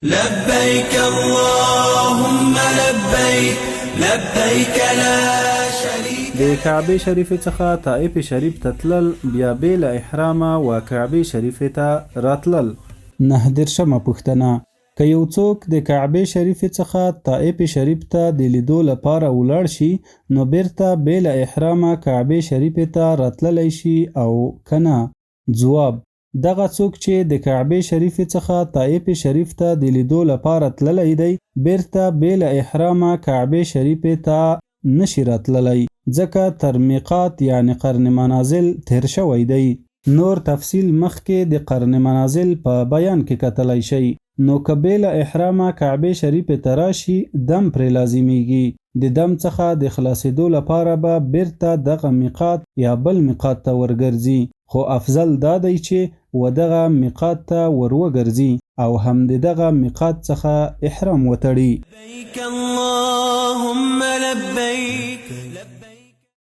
لبيك اللهم لبيك لبيك لا شريك. د کعبه شریفه څخه طائف شریف ته تلل بیا بېله احرامه و کعبه شریفه ته راتلل. 9 پوښتنه: که یو څوک د کعبه شریفه څخه طائف شریف ته د لیدو لپاره ولاړ شي نو بیرته بېله احرامه کعبه شریفه ته راتللی شي او کنه؟ ځواب: دغه څوک چې د کعبه شریفه څخه طائف شریف ته د لیدو لپاره تللی دی بیرته بېله احرامه کعبه شریفه ته نشي راتللی، ځکه تر میقات یعنی قرن منازل تیر شوی دی. نور تفصیل مخکې د قرن منازل په بیان کې کتلی شي. نو که بېله احرامه کعبه شریفه ته راشي دم پرې لازمیږي. د دم څخه د خلاصېدو لپاره به بیرته دغه میقات یا بل میقات ته ورګرځي، خو افضل دا دی چې و دغه میقات ته وروګرځي او هم د دغه میقات څخه احرام وتړي. لبيك اللهم لبيك.